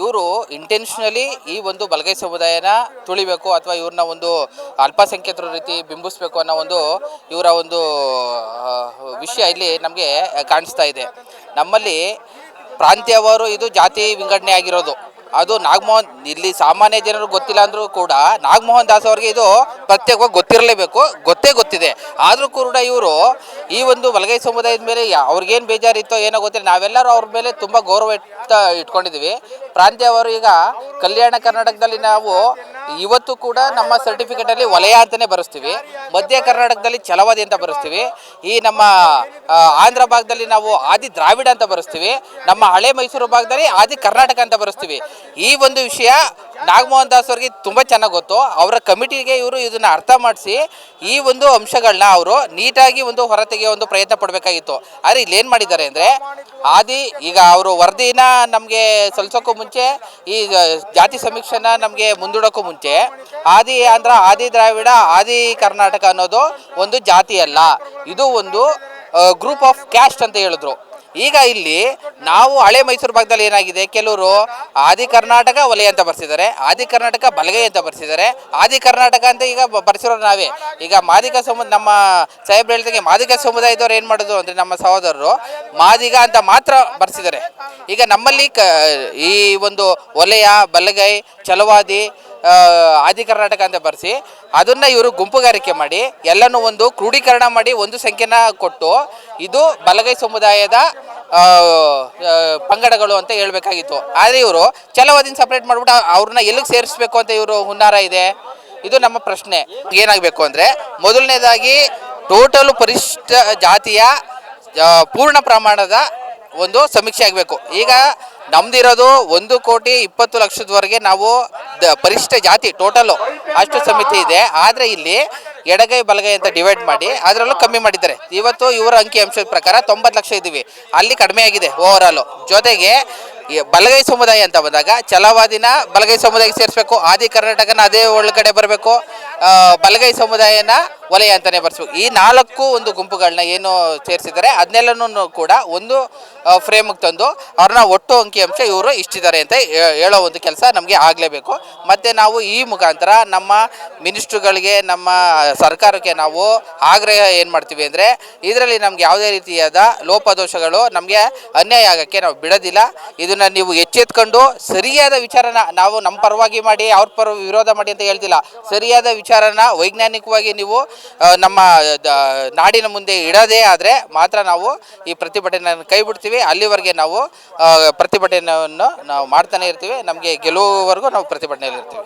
ಇವರು ಇಂಟೆನ್ಷನಲಿ ಈ ಒಂದು ಬಲಗೈ ಸಮುದಾಯನ ತುಳಿಬೇಕು ಅಥವಾ ಇವ್ರನ್ನ ಒಂದು ಅಲ್ಪಸಂಖ್ಯಾತರ ರೀತಿ ಬಿಂಬಿಸಬೇಕು ಅನ್ನೋ ಒಂದು ಇವರ ಒಂದು ವಿಷಯ ಇಲ್ಲಿ ನಮಗೆ ಕಾಣಿಸ್ತಾ ಇದೆ. ನಮ್ಮಲ್ಲಿ ಪ್ರಾಂತ್ಯವರು ಇದು ಜಾತಿ ವಿಂಗಡಣೆ ಆಗಿರೋದು. ಅದು ನಾಗಮೋಹನ್, ಇಲ್ಲಿ ಸಾಮಾನ್ಯ ಜನರು ಗೊತ್ತಿಲ್ಲ ಅಂದರೂ ಕೂಡ ನಾಗಮೋಹನ್ ದಾಸ್ ಅವರಿಗೆ ಇದು ಪ್ರತ್ಯೇಕವಾಗಿ ಗೊತ್ತಿರಲೇಬೇಕು, ಗೊತ್ತಿದೆ. ಆದರೂ ಕೂಡ ಇವರು ಈ ಒಂದು ಬಲಗೈ ಸಮುದಾಯದ ಮೇಲೆ ಅವ್ರಿಗೇನು ಬೇಜಾರಿತ್ತೋ ಏನೋ ಗೊತ್ತಿಲ್ಲ, ನಾವೆಲ್ಲರೂ ಅವ್ರ ಮೇಲೆ ತುಂಬ ಗೌರವ ಇಟ್ಕೊಂಡಿದ್ದೀವಿ. ಪ್ರಾಂತ್ಯವರು ಈಗ ಕಲ್ಯಾಣ ಕರ್ನಾಟಕದಲ್ಲಿ ನಾವು ಇವತ್ತು ಕೂಡ ನಮ್ಮ ಸರ್ಟಿಫಿಕೇಟಲ್ಲಿ ವಲಯ ಅಂತಲೇ ಬರೆಸ್ತೀವಿ, ಮಧ್ಯ ಕರ್ನಾಟಕದಲ್ಲಿ ಛಲವಾದಿ ಅಂತ ಬರೆಸ್ತೀವಿ, ಈ ನಮ್ಮ ಆಂಧ್ರ ಭಾಗದಲ್ಲಿ ನಾವು ಆದಿ ದ್ರಾವಿಡ ಅಂತ ಬರೆಸ್ತೀವಿ, ನಮ್ಮ ಹಳೆ ಮೈಸೂರು ಭಾಗದಲ್ಲಿ ಆದಿ ಕರ್ನಾಟಕ ಅಂತ ಬರೆಸ್ತೀವಿ. ಈ ಒಂದು ವಿಷಯ ನಾಗಮೋಹನ್ ದಾಸ್ ಅವರಿಗೆ ತುಂಬ ಚೆನ್ನಾಗಿ ಗೊತ್ತು. ಅವರ ಕಮಿಟಿಗೆ ಇವರು ಇದನ್ನು ಅರ್ಥ ಮಾಡಿಸಿ ಈ ಒಂದು ಅಂಶಗಳನ್ನ ಅವರು ನೀಟಾಗಿ ಒಂದು ಹೊರತೆಗೆಯೋ ಒಂದು ಪ್ರಯತ್ನ ಪಡಬೇಕಾಗಿತ್ತು. ಆದರೆ ಇಲ್ಲೇನು ಮಾಡಿದ್ದಾರೆ ಅಂದರೆ ಈಗ ಅವರು ವರದಿನ ನಮಗೆ ಸಲ್ಲಿಸೋಕ್ಕೂ ಮುಂಚೆ, ಈ ಜಾತಿ ಸಮೀಕ್ಷೆನ ನಮಗೆ ಮುಂದೂಡೋಕ್ಕೂ ಮುಂಚೆ ಆದಿ ಆಂಧ್ರ, ಆದಿ ದ್ರಾವಿಡ, ಆದಿ ಕರ್ನಾಟಕ ಅನ್ನೋದು ಒಂದು ಜಾತಿ ಅಲ್ಲ, ಇದು ಒಂದು ಗ್ರೂಪ್ ಆಫ್ ಕ್ಯಾಸ್ಟ್ ಅಂತ ಹೇಳಿದ್ರು. ಈಗ ಇಲ್ಲಿ ನಾವು ಹಳೆ ಮೈಸೂರು ಭಾಗದಲ್ಲಿ ಏನಾಗಿದೆ, ಕೆಲವರು ಆದಿ ಕರ್ನಾಟಕ ವಲಯ ಅಂತ ಬರ್ಸಿದ್ದಾರೆ, ಆದಿ ಕರ್ನಾಟಕ ಬಲಗೈ ಅಂತ ಬರ್ಸಿದ್ದಾರೆ, ಆದಿ ಕರ್ನಾಟಕ ಅಂತ ಈಗ ಬರ್ಸಿರೋರು ನಾವೇ. ಈಗ ಮಾದಿಗ ನಮ್ಮ ಸಾಹೇಬ್ರು ಹೇಳಿದಾಗೆ ಮಾದಿಗ ಸಮುದಾಯದವ್ರು ಏನು ಮಾಡೋದು ಅಂದರೆ ನಮ್ಮ ಸಹೋದರರು ಮಾದಿಗ ಅಂತ ಮಾತ್ರ ಬರ್ಸಿದ್ದಾರೆ. ಈಗ ನಮ್ಮಲ್ಲಿ ಈ ಒಂದು ವಲಯ, ಬಲಗೈ, ಛಲವಾದಿ, ಆದಿ ಕರ್ನಾಟಕ ಅಂತ ಬರೆಸಿ ಅದನ್ನು ಇವರು ಗುಂಪುಗಾರಿಕೆ ಮಾಡಿ ಎಲ್ಲನೂ ಒಂದು ಕ್ರೋಢೀಕರಣ ಮಾಡಿ ಒಂದು ಸಂಖ್ಯೆನ ಕೊಟ್ಟು ಇದು ಬಲಗೈ ಸಮುದಾಯದ ಪಂಗಡಗಳು ಅಂತ ಹೇಳಬೇಕಾಗಿತ್ತು. ಆದರೆ ಇವರು ಛಲವಾದಿನ ಸಪ್ರೇಟ್ ಮಾಡಿಬಿಟ್ಟು ಅವ್ರನ್ನ ಎಲ್ಲಿಗೆ ಸೇರಿಸ್ಬೇಕು ಅಂತ ಇವರು ಹುನ್ನಾರ ಇದೆ. ಇದು ನಮ್ಮ ಪ್ರಶ್ನೆ. ಏನಾಗಬೇಕು ಅಂದರೆ ಮೊದಲನೇದಾಗಿ ಟೋಟಲು ಪರಿಶಿಷ್ಟ ಜಾತಿಯ ಪೂರ್ಣ ಪ್ರಮಾಣದ ಒಂದು ಸಮೀಕ್ಷೆ ಆಗಬೇಕು. ಈಗ ನಮ್ದಿರೋದು 1,20,00,000 ನಾವು ಪರಿಶಿಷ್ಟ ಜಾತಿ ಟೋಟಲು ಅಷ್ಟು ಸಮಿತಿ ಇದೆ. ಆದರೆ ಇಲ್ಲಿ ಎಡಗೈ ಬಲಗೈ ಅಂತ ಡಿವೈಡ್ ಮಾಡಿ ಅದರಲ್ಲೂ ಕಮ್ಮಿ ಮಾಡಿದ್ದಾರೆ. ಇವತ್ತು ಇವರ ಅಂಕಿಅಂಶದ ಪ್ರಕಾರ 90 ಲಕ್ಷ ಇದ್ದೀವಿ, ಅಲ್ಲಿ ಕಡಿಮೆ ಆಗಿದೆ ಓವರಾಲು. ಜೊತೆಗೆ ಬಲಗೈ ಸಮುದಾಯ ಅಂತ ಬಂದಾಗ ಛಲವಾದಿನ ಬಲಗೈ ಸಮುದಾಯಕ್ಕೆ ಸೇರಿಸ್ಬೇಕು, ಆದಿ ಕರ್ನಾಟಕನ ಅದೇ ಒಳಗಡೆ ಬರಬೇಕು, ಬಲಗೈ ಸಮುದಾಯನ ವಲಯ ಅಂತಲೇ ಬರ್ಸ್ಬೇಕು. ಈ 4 ಒಂದು ಗುಂಪುಗಳನ್ನ ಏನು ಸೇರಿಸಿದ್ದಾರೆ ಅದನ್ನೆಲ್ಲನೂ ಕೂಡ ಒಂದು ಫ್ರೇಮಿಗೆ ತಂದು ಅವ್ರನ್ನ ಒಟ್ಟು ಅಂಕಿಅಂಶ ಇವರು ಇಷ್ಟಿದ್ದಾರೆ ಅಂತ ಹೇಳೋ ಒಂದು ಕೆಲಸ ನಮಗೆ ಆಗಲೇಬೇಕು. ಮತ್ತು ನಾವು ಈ ಮುಖಾಂತರ ನಮ್ಮ ಮಿನಿಸ್ಟ್ರುಗಳಿಗೆ, ನಮ್ಮ ಸರ್ಕಾರಕ್ಕೆ ನಾವು ಆಗ್ರಹ ಏನು ಮಾಡ್ತೀವಿ ಅಂದರೆ ಇದರಲ್ಲಿ ನಮ್ಗೆ ಯಾವುದೇ ರೀತಿಯಾದ ಲೋಪದೋಷಗಳು ನಮಗೆ ಅನ್ಯಾಯ ಆಗೋಕ್ಕೆ ನಾವು ಬಿಡೋದಿಲ್ಲ. ಇದನ್ನು ನೀವು ಎಚ್ಚೆತ್ಕೊಂಡು ಸರಿಯಾದ ವಿಚಾರನ ನಾವು ನಮ್ಮ ಪರವಾಗಿ ಮಾಡಿ ಅವ್ರ ವಿರೋಧ ಮಾಡಿ ಅಂತ ಹೇಳ್ತಿಲ್ಲ, ಸರಿಯಾದ ವಿಚಾರನ ವೈಜ್ಞಾನಿಕವಾಗಿ ನೀವು ನಮ್ಮ ನಾಡಿನ ಮುಂದೆ ಇಡೋದೇ ಆದರೆ ಮಾತ್ರ ನಾವು ಈ ಪ್ರತಿಭಟನೆಯನ್ನು ಕೈ ಬಿಡ್ತೀವಿ. ಅಲ್ಲಿವರೆಗೆ ನಾವು ಪ್ರತಿಭಟನೆಯನ್ನು ನಾವು ಮಾಡ್ತಾನೆ ಇರ್ತೀವಿ. ನಮಗೆ ಗೆಲುವವರೆಗೂ ನಾವು ಪ್ರತಿಭಟನೆಯಲ್ಲಿ ಇರ್ತೀವಿ.